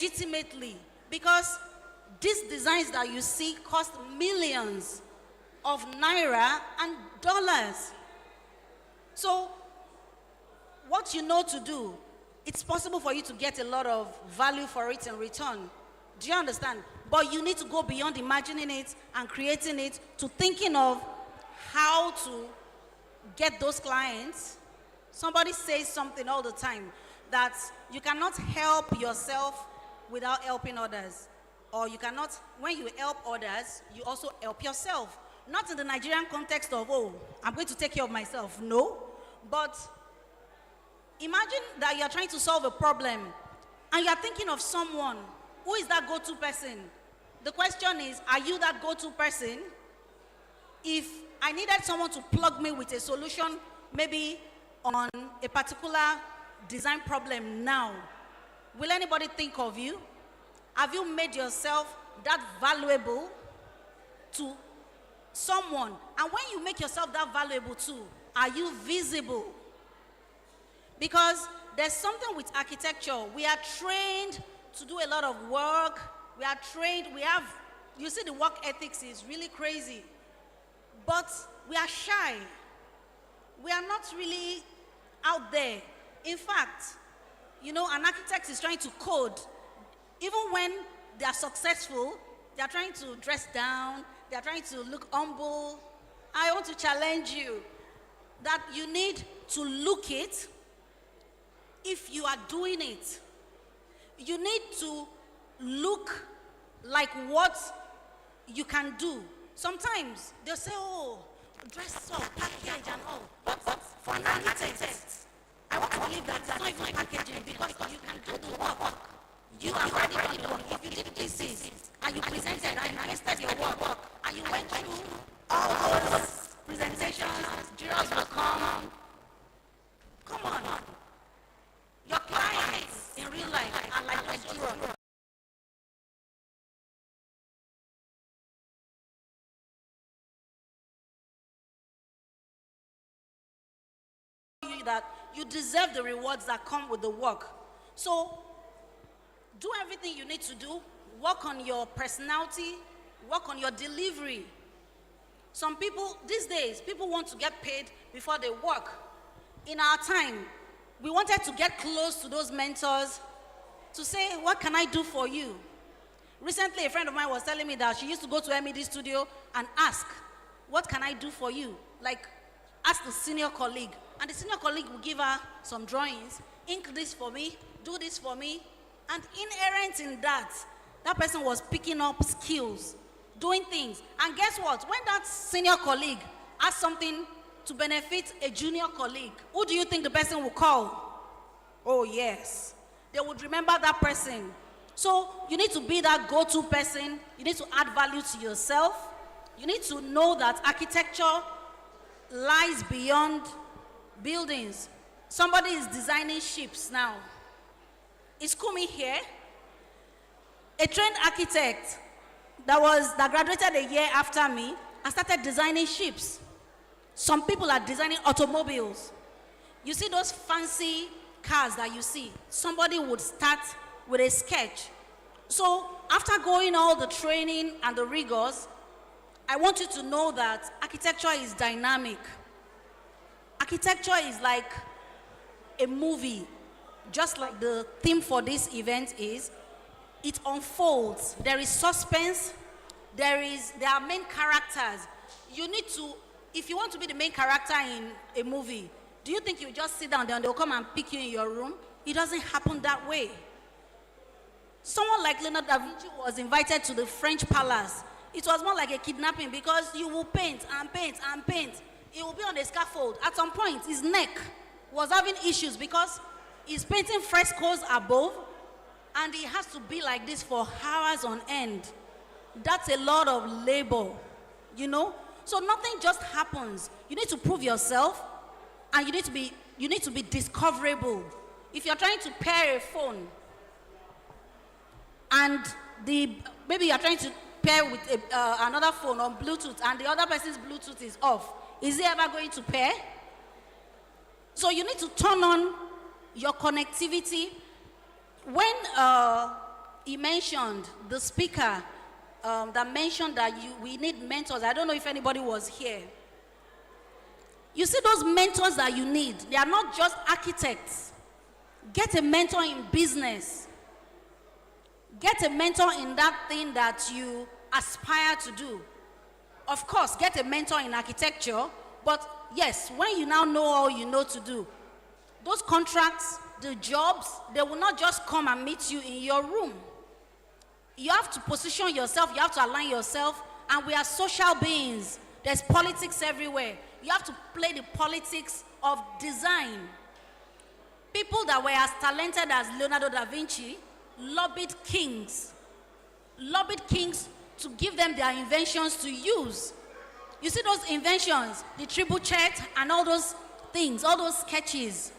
legitimately, because these designs that you see cost millions of naira and dollars. So what you know to do, it's possible for you to get a lot of value for it in return. Do you understand? But you need to go beyond imagining it and creating it to thinking of how to get those clients. Somebody says something all the time, that you cannot help yourself without helping others. Or you cannot, when you help others, you also help yourself. Not in the Nigerian context of, oh, I'm going to take care of myself. No. But imagine that you're trying to solve a problem and you're thinking of someone. Who is that go-to person? The question is, are you that go-to person? If I needed someone to plug me with a solution, maybe on a particular design problem now, will anybody think of you? Have you made yourself that valuable to someone? And when you make yourself that valuable too, are you visible? Because there's something with architecture. We are trained to do a lot of work. We are trained, you see, the work ethics is really crazy. But we are shy. We are not really out there. In fact, you know, an architect is trying to code. Even when they are successful, they are trying to dress down, they are trying to look humble. I want to challenge you that you need to look it if you are doing it. You need to look like what you can do. Sometimes they'll say, oh, dress up, package and all. But for an architect, I want to believe that it's not even packaging, because you can do the work. You are already done. If you did this and you presented and you tested your work and you went through all those presentations, jurors will come. Come on. Your clients in real life are like those jurors. That you deserve the rewards that come with the work. So do everything you need to do. Work on your personality, work on your delivery. Some people these days, people want to get paid before they work. In our time, we wanted to get close to those mentors to say, what can I do for you? Recently, a friend of mine was telling me that she used to go to MED studio and ask, what can I do for you? Like, ask the senior colleague. And the senior colleague will give her some drawings, ink this for me, do this for me. And inherent in that, that person was picking up skills, doing things. And guess what? When that senior colleague has something to benefit a junior colleague, who do you think the person will call? Oh, yes. They would remember that person. So you need to be that go-to person. You need to add value to yourself. You need to know that architecture lies beyond buildings. Somebody is designing ships now. Is Kumi here? A trained architect that graduated a year after me and started designing ships. Some people are designing automobiles. You see those fancy cars that you see, somebody would start with a sketch. So after going all the training and the rigors, I want you to know that architecture is dynamic. Architecture is like a movie, just like the theme for this event is. It unfolds. There is suspense. There are main characters. You need to, if you want to be the main character in a movie, do you think you just sit down there and they'll come and pick you in your room? It doesn't happen that way. Someone like Leonardo da Vinci was invited to the French palace. It was more like a kidnapping, because you will paint and paint and paint. He will be on a scaffold. At some point, his neck was having issues because he's painting frescoes above, and he has to be like this for hours on end. That's a lot of labor, you know? So nothing just happens. You need to prove yourself, and you need to be discoverable. If you're trying to pair a phone, and maybe you're trying to pair with another phone on Bluetooth, and the other person's Bluetooth is off, is it ever going to pair? So you need to turn on your connectivity. When he mentioned, the speaker that mentioned that we need mentors. I don't know if anybody was here. You see those mentors that you need, they are not just architects. Get a mentor in business. Get a mentor in that thing that you aspire to do. Of course, get a mentor in architecture, but yes, when you now know all you know to do, those contracts, the jobs, they will not just come and meet you in your room. You have to position yourself, you have to align yourself, and we are social beings. There's politics everywhere. You have to play the politics of design. People that were as talented as Leonardo da Vinci lobbied kings to give them their inventions to use. You see those inventions, the trebuchet and all those things, all those sketches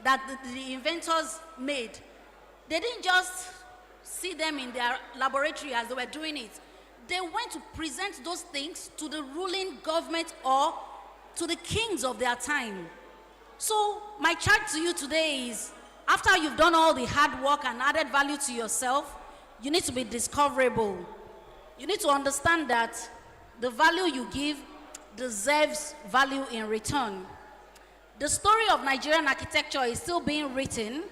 that the inventors made. They didn't just see them in their laboratory as they were doing it. They went to present those things to the ruling government or to the kings of their time. So my charge to you today is, after you've done all the hard work and added value to yourself, you need to be discoverable. You need to understand that the value you give deserves value in return. The story of Nigerian architecture is still being written.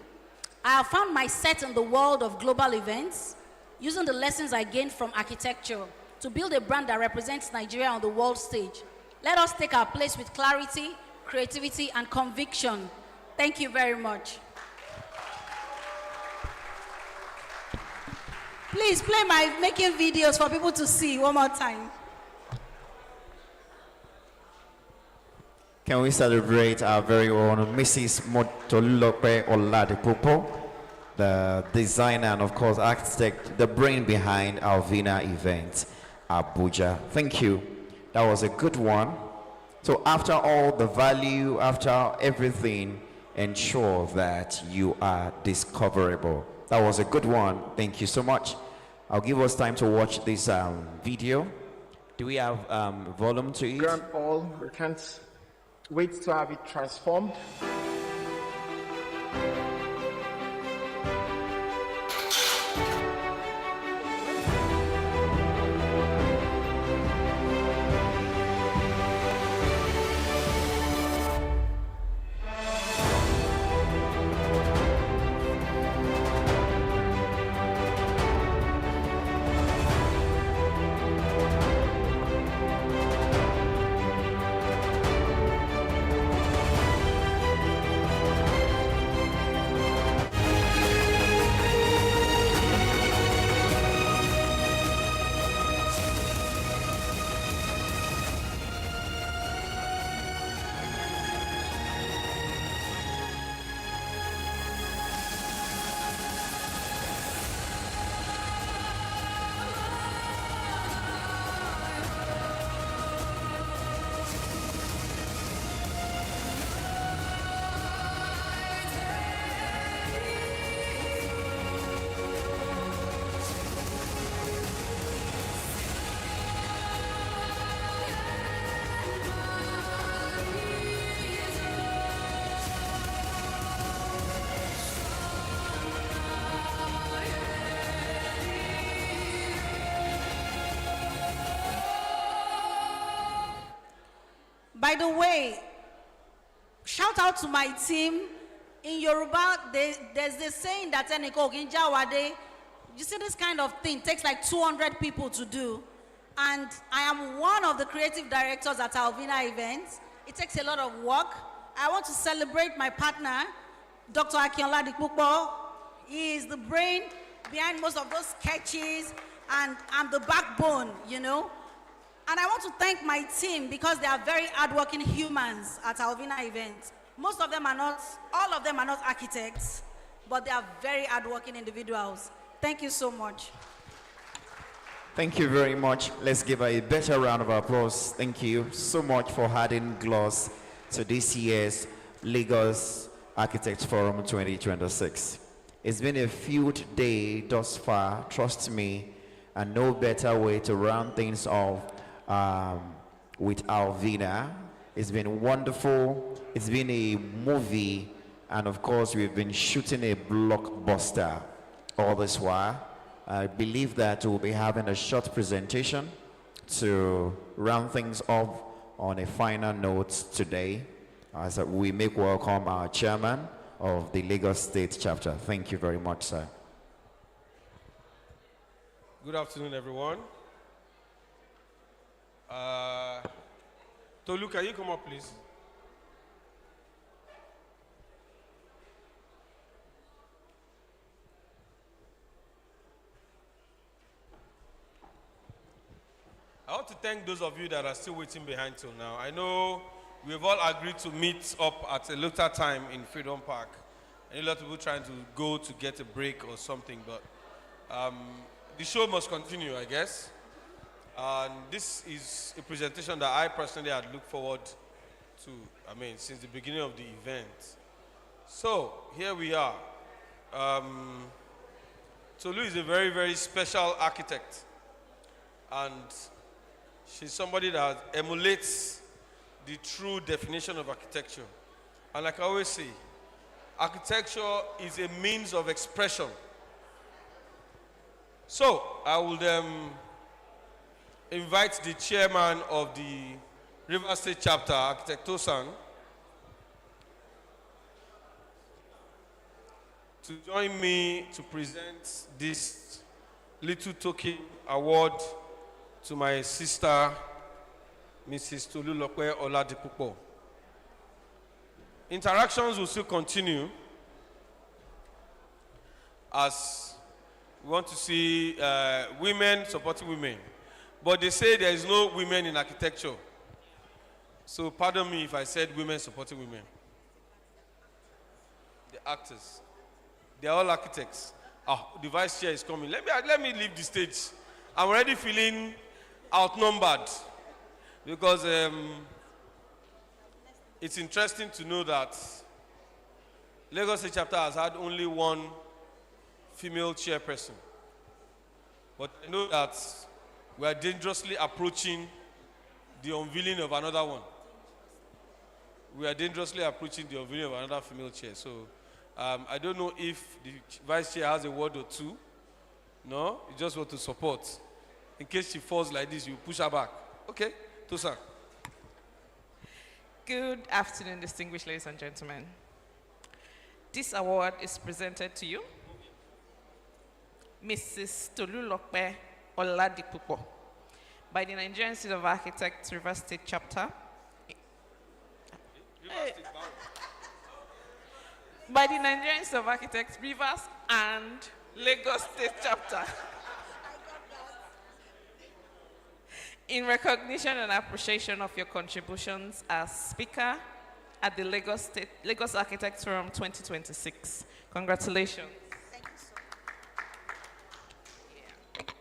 I have found my set in the world of global events, using the lessons I gained from architecture to build a brand that represents Nigeria on the world stage. Let us take our place with clarity, creativity, and conviction. Thank you very much. Please play my making videos for people to see one more time. Can we celebrate our very own Mrs. Motolope Oladipupo, the designer and of course architect, the brain behind Alvina event, Abuja. Thank you. That was a good one. So after all the value, after everything, ensure that you are discoverable. That was a good one. Thank you so much. I'll give us time to watch this video. Do we have volume to it? Grand Paul, we can't wait to have it transformed. By the way, shout out to my team. In Yoruba, there's this saying that you see this kind of thing takes like 200 people to do. And I am one of the creative directors at Alvina Events. It takes a lot of work. I want to celebrate my partner, Dr. Akinola Dikpupo. He is the brain behind most of those sketches, and I'm the backbone, you know. And I want to thank my team because they are very hardworking humans at Alvina Events. Most of them are not, all of them are not architects, but they are very hardworking individuals. Thank you so much. Thank you very much. Let's give her a better round of applause. Thank you so much for adding gloss to this year's Lagos Architects Forum 2026. It's been a field day thus far, trust me, and no better way to round things off with Alvina. It's been wonderful. It's been a movie, and of course we've been shooting a blockbuster all this while. I believe that we'll be having a short presentation to round things off on a final note today as we make welcome our chairman of the Lagos State chapter. Thank you very much, sir. Good afternoon, everyone. Tolu, can you come up, please? I want to thank those of you that are still waiting behind till now. I know we've all agreed to meet up at a later time in Freedom Park. And a lot of people trying to go to get a break or something, but the show must continue, I guess. And this is a presentation that I personally had looked forward to, since the beginning of the event. So, here we are. Tolu is a very, very special architect. And she's somebody that emulates the true definition of architecture. And like I always say, architecture is a means of expression. So, I would invite the chairman of the River State chapter, Architect Tosan, to join me to present this little token award to my sister, Mrs. Tolulope Oladipupo. Interactions will still continue as we want to see women supporting women. But they say there is no women in architecture. So pardon me if I said women supporting women. The actors. They are all architects. The vice chair is coming. Let me leave the stage. I'm already feeling outnumbered because it's interesting to know that Lagos State chapter has had only one female chairperson. But I know that we are dangerously approaching the unveiling of another one. We are dangerously approaching the unveiling of another female chair. So I don't know if the vice chair has a word or two. No, you just want to support. In case she falls like this, you push her back. Okay, Tosa. Good afternoon, distinguished ladies and gentlemen. This award is presented to you, Mrs. Tolulope Oladipupo, by the Nigerian Institute of Architects, River State Chapter. By the Nigerian Institute of Architects, Rivers and Lagos State Chapter. In recognition and appreciation of your contributions as speaker at the Lagos Architects Forum 2026. Congratulations. Thank you so much.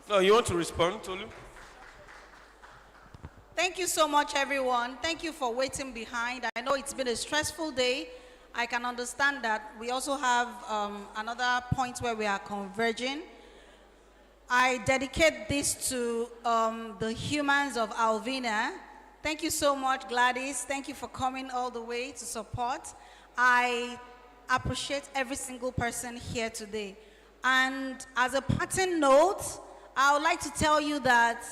No, you want to respond, Tolu? Thank you so much, everyone. Thank you for waiting behind. I know it's been a stressful day. I can understand that. We also have another point where we are converging. I dedicate this to the humans of Alvina. Thank you so much, Gladys. Thank you for coming all the way to support. I appreciate every single person here today. And as a parting note, I would like to tell you that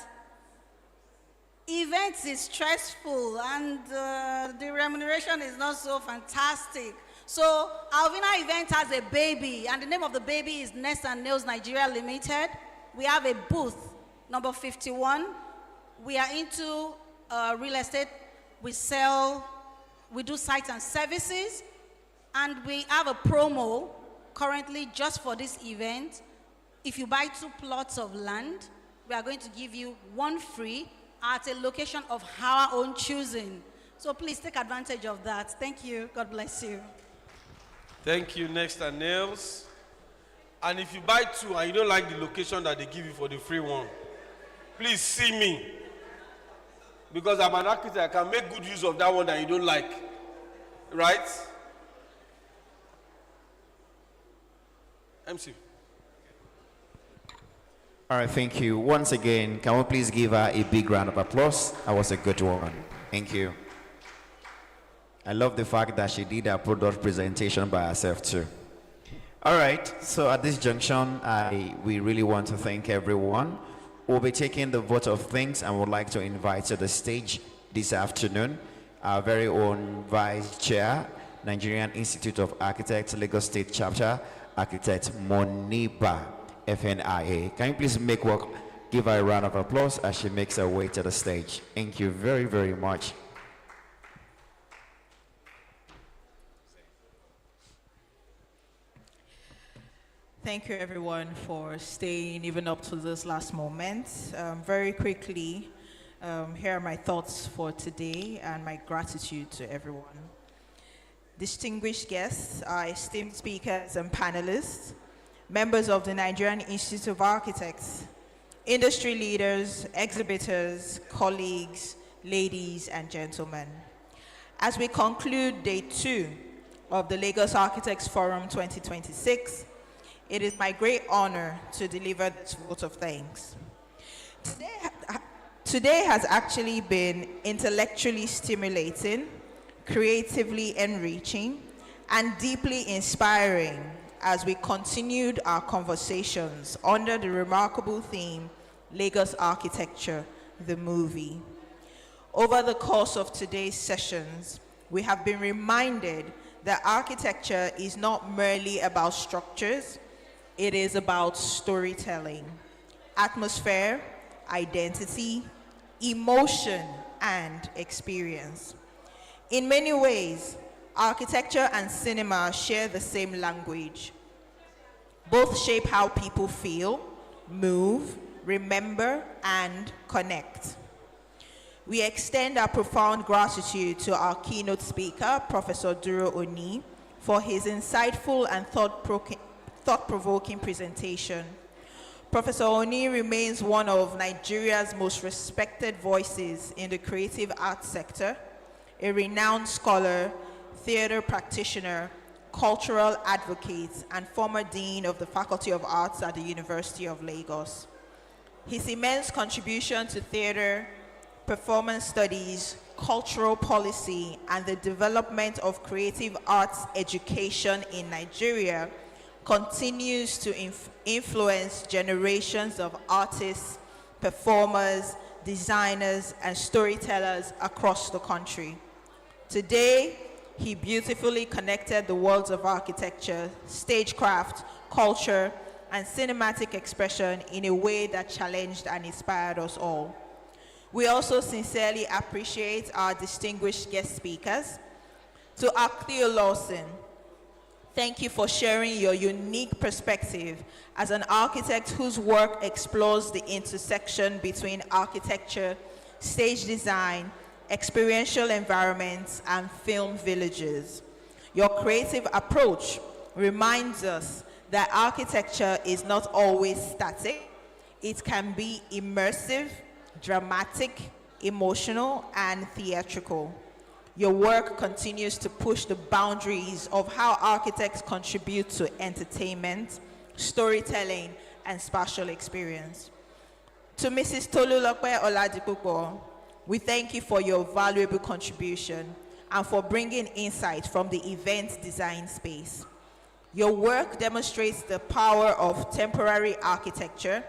events is stressful and the remuneration is not so fantastic. So Alvina event has a baby, and the name of the baby is Nest and Nails Nigeria Limited. We have a booth, number 51. We are into real estate. We do sites and services, and we have a promo currently just for this event. If you buy 2 plots of land, we are going to give you 1 free at a location of our own choosing. So please take advantage of that. Thank you. God bless you. Thank you, Next and Nails. And if you buy 2 and you don't like the location that they give you for the free one, please see me. Because I'm an architect, I can make good use of that one that you don't like. Right? MC. All right, thank you. Once again, can we please give her a big round of applause? That was a good one. Thank you. I love the fact that she did her product presentation by herself too. All right, so at this junction, we really want to thank everyone. We'll be taking the vote of thanks and would like to invite to the stage this afternoon our very own Vice Chair, Nigerian Institute of Architects, Lagos State Chapter, Architect Moniba, FNIA. Can you please give her a round of applause as she makes her way to the stage? Thank you very, very much. Thank you, everyone, for staying even up to this last moment. Very quickly, here are my thoughts for today and my gratitude to everyone. Distinguished guests, our esteemed speakers and panelists, members of the Nigerian Institute of Architects, industry leaders, exhibitors, colleagues, ladies and gentlemen. As we conclude day 2 of the Lagos Architects Forum 2026, it is my great honor to deliver this vote of thanks. Today has actually been intellectually stimulating, creatively enriching, and deeply inspiring as we continued our conversations under the remarkable theme, Lagos Architecture, the movie. Over the course of today's sessions, we have been reminded that architecture is not merely about structures, it is about storytelling, atmosphere, identity, emotion, and experience. In many ways, architecture and cinema share the same language. Both shape how people feel, move, remember, and connect. We extend our profound gratitude to our keynote speaker, Professor Duro Oni, for his insightful and thought-provoking presentation. Professor Oni remains one of Nigeria's most respected voices in the creative arts sector, a renowned scholar, theater practitioner, cultural advocate, and former dean of the Faculty of Arts at the University of Lagos. His immense contribution to theater, performance studies, cultural policy, and the development of creative arts education in Nigeria continues to influence generations of artists, performers, designers, and storytellers across the country. Today, he beautifully connected the worlds of architecture, stagecraft, culture, and cinematic expression in a way that challenged and inspired us all. We also sincerely appreciate our distinguished guest speakers. To Aktheo Lawson, thank you for sharing your unique perspective as an architect whose work explores the intersection between architecture, stage design, experiential environments, and film villages. Your creative approach reminds us that architecture is not always static. It can be immersive, dramatic, emotional, and theatrical. Your work continues to push the boundaries of how architects contribute to entertainment, storytelling, and spatial experience. To Mrs. Tolulope Oladipupo, we thank you for your valuable contribution and for bringing insight from the event design space. Your work demonstrates the power of temporary architecture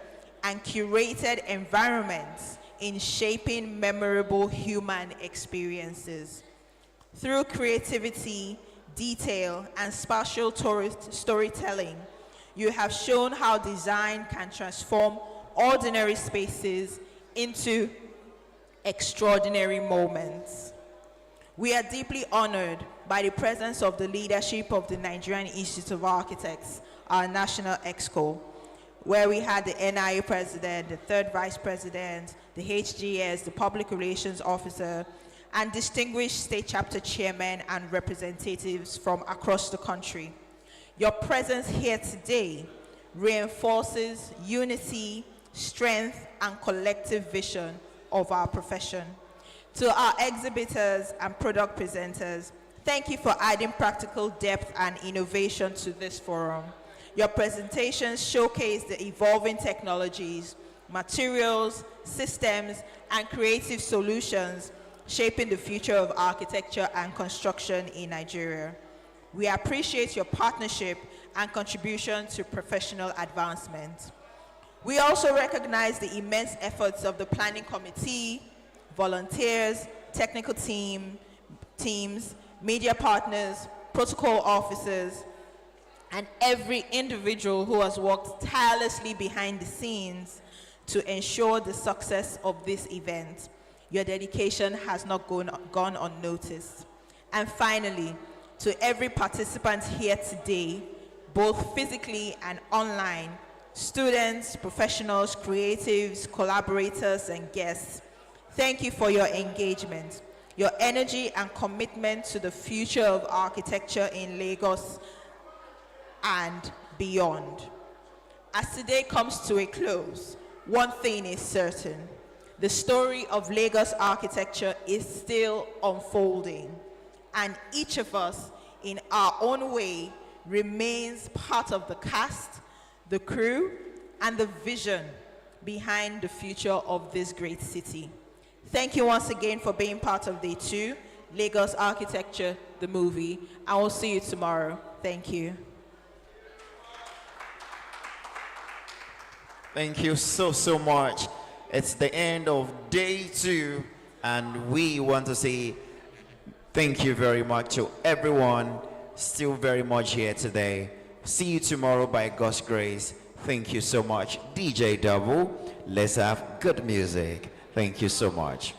and curated environments in shaping memorable human experiences. Through creativity, detail, and spatial storytelling, you have shown how design can transform ordinary spaces into extraordinary moments. We are deeply honored by the presence of the leadership of the Nigerian Institute of Architects, our national exco, where we had the NIA president, the third vice president, the HGS, the public relations officer, and distinguished state chapter chairmen and representatives from across the country. Your presence here today reinforces unity, strength, and collective vision of our profession. To our exhibitors and product presenters, thank you for adding practical depth and innovation to this forum. Your presentations showcase the evolving technologies, materials, systems, and creative solutions shaping the future of architecture and construction in Nigeria. We appreciate your partnership and contribution to professional advancement. We also recognize the immense efforts of the planning committee, volunteers, technical teams, media partners, protocol officers, and every individual who has worked tirelessly behind the scenes to ensure the success of this event. Your dedication has not gone unnoticed. And finally, to every participant here today, both physically and online, students, professionals, creatives, collaborators, and guests, thank you for your engagement, your energy and commitment to the future of architecture in Lagos and beyond. As today comes to a close, one thing is certain: the story of Lagos architecture is still unfolding, and each of us, in our own way, remains part of the cast, the crew, and the vision behind the future of this great city. Thank you once again for being part of Day 2, Lagos Architecture, the movie. I will see you tomorrow. Thank you. Thank you so much. It's the end of Day 2, and we want to say thank you very much to everyone still very much here today. See you tomorrow by God's grace. Thank you so much. DJ Double, let's have good music. Thank you so much.